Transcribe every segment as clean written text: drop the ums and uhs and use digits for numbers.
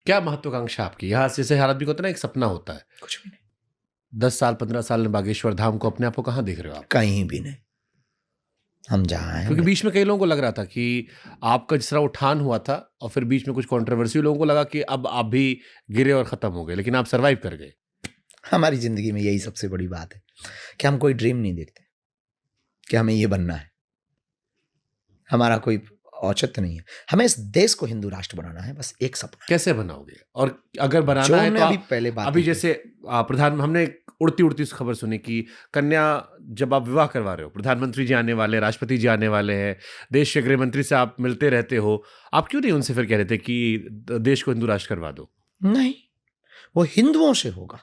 क्या महत्वाकांक्षा आपकी? यहाँ से जैसे हर आदमी को होता है ना, एक सपना होता है। कुछ भी नहीं, 10 साल 15 साल में बागेश्वर धाम को अपने आप को कहाँ देख रहे हो आप? कहीं भी नहीं। हम जहाँ हैं क्योंकि बीच में कई लोगों को लग रहा था कि आपका जिस तरह उठान हुआ था और फिर बीच में कुछ कंट्रोवर्सी, लोगों को लगा कि अब आप भी गिरे और खत्म हो गए, लेकिन आप सरवाइव कर गए। हमारी जिंदगी में यही सबसे बड़ी बात है कि हम कोई ड्रीम नहीं देखते कि हमें ये बनना है। हमारा कोई औचित्य नहीं है। हमें इस देश को हिंदू राष्ट्र बनाना है, बस एक सपना है। कैसे बनाओगे? और अगर जो बनाना है हमने तो अभी आप, पहले बात अभी की। जैसे हमने उड़ती उड़ती खबर सुनी कि कन्या, जब आप विवाह करवा रहे हो, प्रधानमंत्री जी आने वाले, राष्ट्रपति जी आने वाले हैं, देश के गृह मंत्री से आप मिलते रहते हो, आप क्यों नहीं उनसे फिर कह रहे थे कि देश को हिंदू राष्ट्र करवा दो? नहीं, वो हिंदुओं से होगा।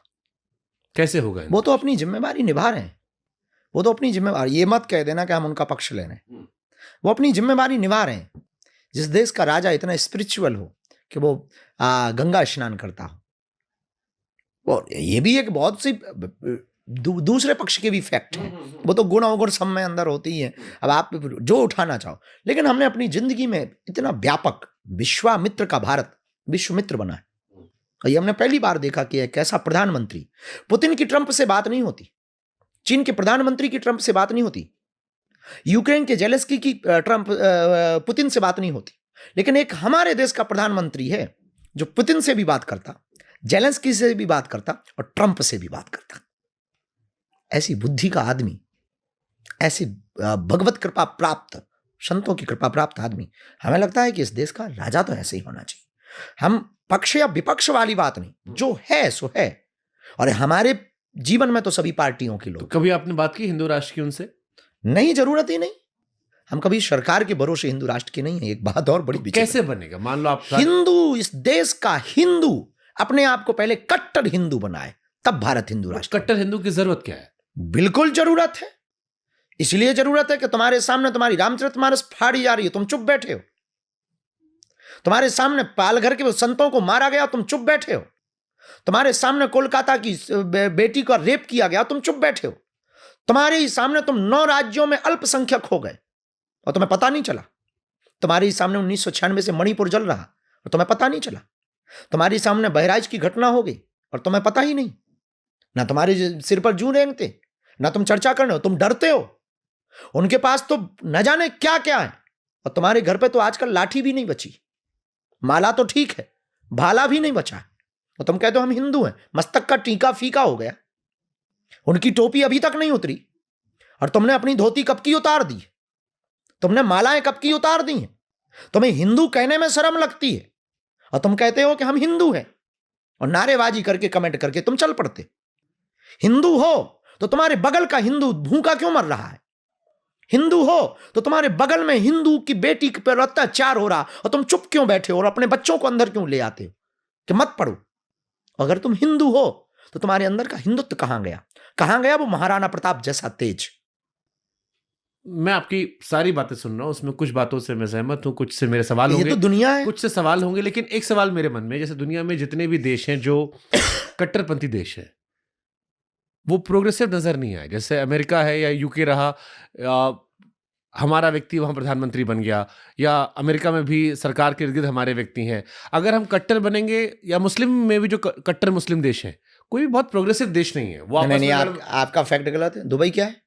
कैसे होगा? वो तो अपनी जिम्मेदारी निभा रहे हैं। वो तो अपनी जिम्मेदारी, ये मत कह देना कि हम उनका पक्ष ले रहे हैं। वो अपनी जिम्मेदारी निभा रहे हैं। जिस देश का राजा इतना स्पिरिचुअल हो कि वो गंगा स्नान करता हो, और ये भी एक बहुत सी दूसरे पक्ष के भी फैक्ट हैं। वो तो गुण अवगुण सब में अंदर होती ही है। अब आप जो उठाना चाहो, लेकिन हमने अपनी जिंदगी में इतना व्यापक विश्वामित्र का भारत विश्वमित्र बना है। और ये हमने पहली बार देखा कि एक ऐसा प्रधानमंत्री, पुतिन की ट्रंप से बात नहीं होती, चीन के प्रधानमंत्री की ट्रंप से बात नहीं होती, यूक्रेन के जेलेंस्की की ट्रंप पुतिन से बात नहीं होती, लेकिन एक हमारे देश का प्रधानमंत्री है जो पुतिन से भी बात करता, जेलेंस्की से भी बात करता और ट्रंप से भी बात करता। ऐसी बुद्धि का आदमी, ऐसी भगवत कृपा प्राप्त, संतों की कृपा प्राप्त आदमी, हमें लगता है कि इस देश का राजा तो ऐसे ही होना चाहिए। हम पक्ष या विपक्ष वाली बात नहीं, जो है सो है। और हमारे जीवन में तो सभी पार्टियों के लोग। तो कभी आपने बात की हिंदू राष्ट्र की उनसे? नहीं, जरूरत ही नहीं। हम कभी सरकार के भरोसे हिंदू राष्ट्र के नहीं है। एक बात और बड़ी विचित्र। कैसे बनेगा? मान लो आप हिंदू, इस देश का हिंदू अपने आप को पहले कट्टर हिंदू बनाए, तब भारत हिंदू राष्ट्र। कट्टर हिंदू की जरूरत क्या है? बिल्कुल जरूरत है। इसलिए जरूरत है कि तुम्हारे सामने तुम्हारी रामचरितमानस फाड़ी जा रही है, तुम चुप बैठे हो। तुम्हारे सामने पालघर के संतों को मारा गया, तुम चुप बैठे हो। तुम्हारे सामने कोलकाता की बेटी का रेप किया गया, तुम चुप बैठे हो। तुम्हारे ही सामने तुम 9 राज्यों में अल्पसंख्यक हो गए और तुम्हें पता नहीं चला। तुम्हारे ही सामने 1996 से मणिपुर जल रहा और तुम्हें पता नहीं चला। तुम्हारे सामने बहराइच की घटना हो गई और तुम्हें पता ही नहीं। ना तुम्हारे सिर पर जूं रेंगते, ना तुम चर्चा करने हो, तुम डरते हो। उनके पास तो न जाने क्या क्या है, और तुम्हारे घर पे तो आजकल लाठी भी नहीं बची, माला तो ठीक है, भाला भी नहीं बचा, और तुम कहते हो हम हिंदू हैं। मस्तक का टीका फीका हो गया, उनकी टोपी अभी तक नहीं उतरी, और तुमने अपनी धोती कब की उतार दी, तुमने मालाएं कब की उतार दी हैं। तुम्हें हिंदू कहने में शर्म लगती है और तुम कहते हो कि हम हिंदू हैं, और नारेबाजी करके कमेंट करके तुम चल पड़ते। हिंदू हो तो तुम्हारे बगल का हिंदू भूखा क्यों मर रहा है? हिंदू हो तो तुम्हारे बगल में हिंदू की बेटी पर अत्याचार हो रहा और तुम चुप क्यों बैठे हो और अपने बच्चों को अंदर क्यों ले आते हो कि मत पढ़ो? अगर तुम हिंदू हो तो तुम्हारे अंदर का हिंदुत्व कहां गया? कहां गया वो महाराणा प्रताप जैसा तेज? मैं आपकी सारी बातें सुन रहा हूं, उसमें कुछ बातों से मैं सहमत हूं, कुछ से मेरे सवाल होंगे। ये तो दुनिया है। कुछ से सवाल होंगे, लेकिन एक सवाल मेरे मन में, जैसे दुनिया में जितने भी देश हैं जो कट्टरपंथी देश है, वो प्रोग्रेसिव नजर नहीं आए। जैसे अमेरिका है या यूके रहा, हमारा व्यक्ति वहां प्रधानमंत्री बन गया, या अमेरिका में भी सरकार के इर्द गिर्द हमारे व्यक्ति हैं। अगर हम कट्टर बनेंगे, या मुस्लिम में भी जो कट्टर मुस्लिम देश है, कोई भी बहुत प्रोग्रेसिव देश नहीं है वो। नहीं, आपका फैक्ट गलत है। दुबई क्या है?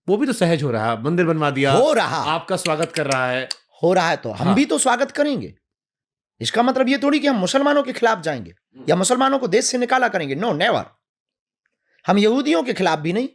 वो भी तो सहज हो रहा है, मंदिर बनवा दिया, हो रहा, आपका स्वागत कर रहा है। हो रहा है तो हम भी तो स्वागत करेंगे। इसका मतलब ये थोड़ी कि हम मुसलमानों के खिलाफ जाएंगे या मुसलमानों को देश से निकाला करेंगे। No, never. हम यहूदियों के खिलाफ भी नहीं।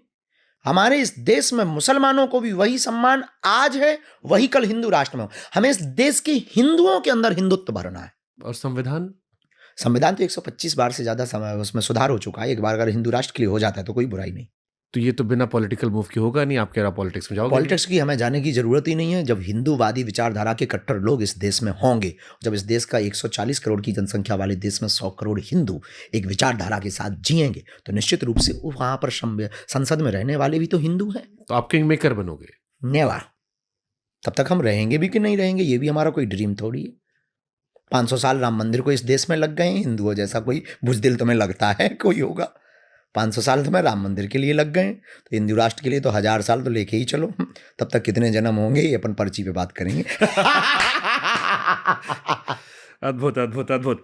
हमारे इस देश में मुसलमानों को भी वही सम्मान आज है, वही कल हिंदू राष्ट्र में हो। हमें इस देश के हिंदुओं के अंदर हिंदुत्व भरना है। और संविधान तो 125 बार से ज्यादा समय उसमें सुधार हो चुका है। एक बार अगर हिंदू राष्ट्र के लिए हो जाता है तो कोई बुराई नहीं। तो ये तो बिना पॉलिटिकल मूव के होगा नहीं। आप कह रहा पॉलिटिक्स में जाओगे? पॉलिटिक्स की हमें जाने की जरूरत ही नहीं है। जब हिंदूवादी विचारधारा के कट्टर लोग इस देश में होंगे, जब इस देश का 140 करोड़ की जनसंख्या वाले देश में 100 करोड़ हिंदू एक विचारधारा के साथ जिएंगे, तो निश्चित रूप से वहां पर संसद में रहने वाले भी तो हिंदू हैं। तो आप किंग मेकर बनोगे? नेवर। तब तक हम रहेंगे भी कि नहीं रहेंगे, ये भी हमारा कोई ड्रीम थोड़ी है। 500 साल राम मंदिर को इस देश में लग गए हैं। हिंदुओं जैसा कोई बुजदिल तुम्हें लगता है कोई होगा? 500 साल तुम्हें राम मंदिर के लिए लग गए, तो हिंदू राष्ट्र के लिए तो 1000 साल तो लेके ही चलो। तब तक कितने जन्म होंगे ये अपन पर्ची पे बात करेंगे। अद्भुत अद्भुत अद्भुत।